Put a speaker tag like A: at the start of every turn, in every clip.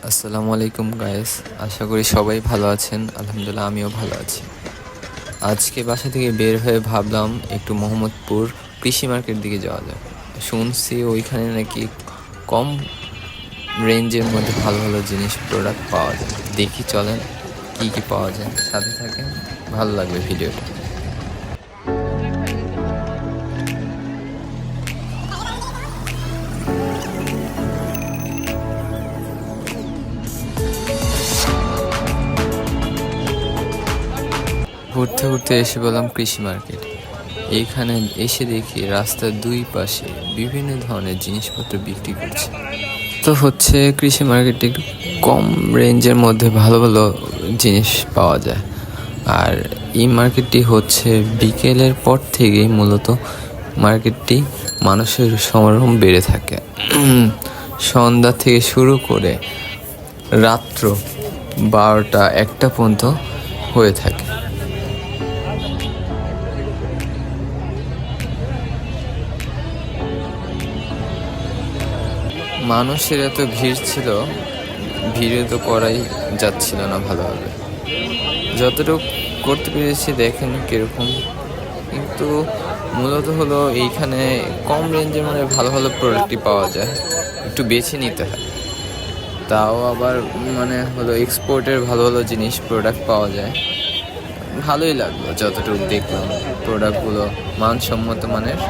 A: আসসালামু আলাইকুম গাইস, আশা করি সবাই ভালো আছেন। আলহামদুলিল্লাহ আমিও ভালো আছি। আজকে বাসা থেকে বের হয়ে ভাবলাম একটু মোহাম্মদপুর কৃষি মার্কেট দিকে যাওয়া যাক। শুনছি ওইখানে নাকি কম রেঞ্জের মধ্যে ভালো ভালো জিনিস প্রোডাক্ট পাওয়া যায়। দেখি চলেন কি কি পাওয়া যায়, সাথে থাকেন, ভালো লাগবে ভিডিওটা। ঘুরতে ঘুরতে এসে বললাম কৃষি মার্কেট। এইখানে এসে দেখি রাস্তার দুই পাশে বিভিন্ন ধরনের জিনিসপত্র বিক্রি করছে। তো হচ্ছে কৃষি মার্কেটে একটু কম রেঞ্জের মধ্যে ভালো ভালো জিনিস পাওয়া যায়। আর এই মার্কেটটি হচ্ছে বিকেলের পর থেকেই মূলত মার্কেটটি মানুষের সমাগম বেড়ে থাকে। সন্ধ্যা থেকে শুরু করে রাত্র 12টা-1টা পর্যন্ত হয়ে থাকে। মানুষের এত ভিড় ছিল, ভিড়ে তো করাই যাচ্ছিল না ভালোভাবে। যতটুকু করতে পেরেছি দেখেন কিরকম। কিন্তু মূলত হলো এইখানে কম রেঞ্জের মানে ভালো ভালো প্রোডাক্টই পাওয়া যায়, একটু বেছে নিতে হয়। তাও আবার মানে হলো এক্সপোর্টের ভালো ভালো জিনিস প্রোডাক্ট পাওয়া যায়। ভালোই লাগলো যতটুকু দেখলাম, প্রোডাক্টগুলো মানসম্মত মানের।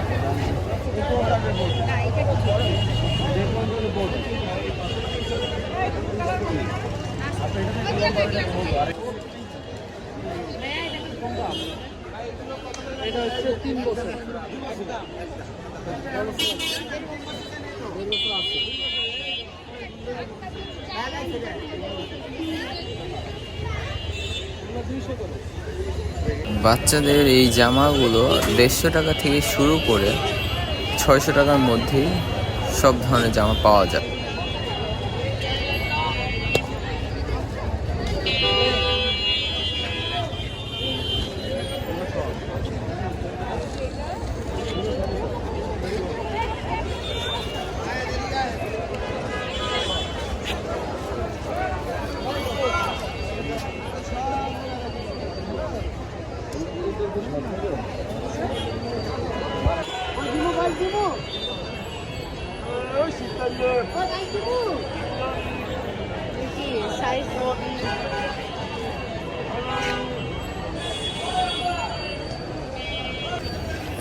A: বাচ্চাদের এই জামাগুলো 150 টাকা থেকে শুরু করে 600 টাকার মধ্যেই সব ধরনের জামা পাওয়া যায়।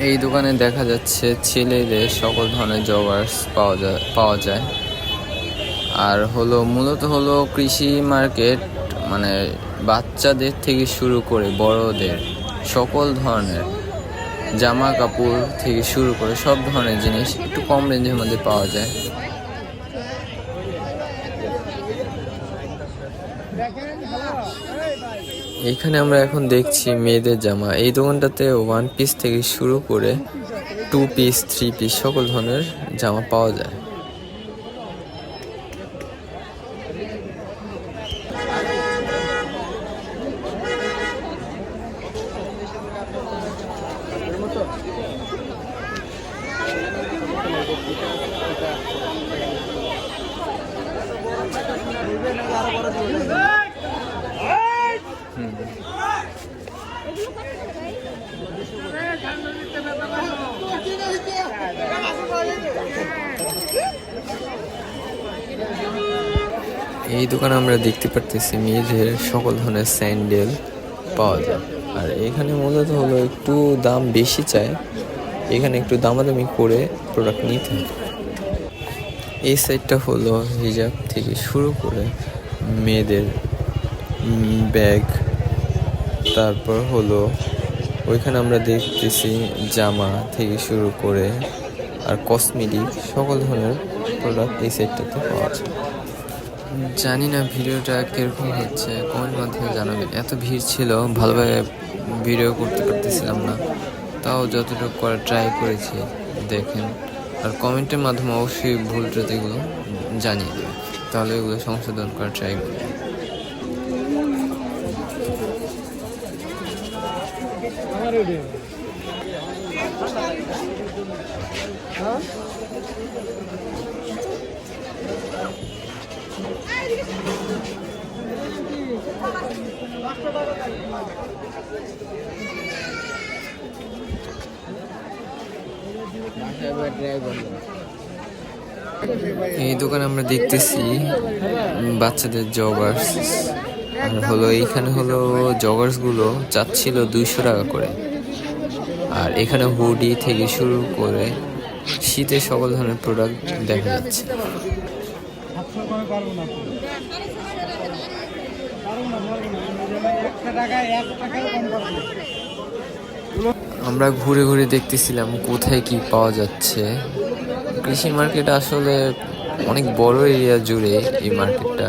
A: এই দোকানে দেখা যাচ্ছে ছেলেদের সকল ধরনের জগার্স পাওয়া যায়। আর হলো মূলত হলো কৃষি মার্কেট, মানে বাচ্চাদের থেকে শুরু করে বড়দের সকল ধরনের জামা কাপড় থেকে শুরু করে সব ধরনের জিনিস একটু কম রেঞ্জের মধ্যে পাওয়া যায়। এইখানে আমরা এখন দেখছি মেয়েদের জামা। এই দোকানটাতে 1 পিস থেকে শুরু করে 2 পিস 3 পিস সকল ধরনের জামা পাওয়া যায়। এই দোকানে আমরা দেখতে পারতেছি মেয়েদের সকল ধরনের স্যান্ডেল পাওয়া যায়। আর এখানে মূলত হলো একটু দাম বেশি চায়, এখানে একটু দামাদামি করে প্রোডাক্ট নিতে হয়। এই সাইডটা হলো হিজাব থেকে শুরু করে মেয়েদের ব্যাগ, তারপর হলো ওইখানে আমরা দেখতেছি জামা থেকে শুরু করে আর কসমেটিক সকল ধরনের প্রোডাক্ট এই সাইডটাতে পাওয়া যায়। জানি না ভিডিওটা কিরকম হচ্ছে, কমেন্ট মাধ্যমে জানাবেন। এত ভিড় ছিল, ভালোভাবে ভিডিও করতে পারতেছিলাম না, তাও যতটুকু করার ট্রাই করেছি দেখেন। আর কমেন্টের মাধ্যমে অবশ্যই ভুল ত্রুটিগুলো জানিয়ে দেবেন, তাহলে এগুলো সংশোধন করার ট্রাই করব। এই দোকানে আমরা দেখতেছি বাচ্চাদের জগার্স, আর হলো এইখানে হলো জগার্স গুলো চাচ্ছিল 200 টাকা করে। আর এখানে হুডি থেকে শুরু করে শীতের সকল ধরনের প্রোডাক্ট দেখা যাচ্ছে। আমরা ঘুরে ঘুরে দেখতেছিলাম কোথায় কি পাওয়া যাচ্ছে। কৃষি মার্কেট আসলে অনেক বড় এরিয়া জুড়ে এই মার্কেটটা।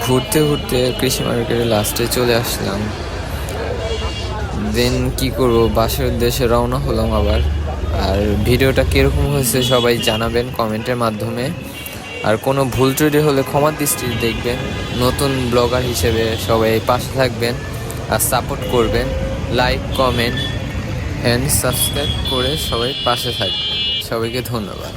A: ঘুরতে ঘুরতে কৃষি মার্কেটে লাস্টে চলে আসলাম। দেন কি করব, বাসার উদ্দেশ্যে রওনা হলাম আবার। আর ভিডিওটা কীরকম হয়েছে সবাই জানাবেন কমেন্টের মাধ্যমে। আর কোনো ভুল ত্রুটি হলে ক্ষমার দৃষ্টিতে দেখবেন। নতুন ব্লগার হিসেবে সবাই পাশে থাকবেন আর সাপোর্ট করবেন। লাইক, কমেন্ট অ্যান্ড সাবস্ক্রাইব করে সবাই পাশে থাকবেন। সবাইকে ধন্যবাদ।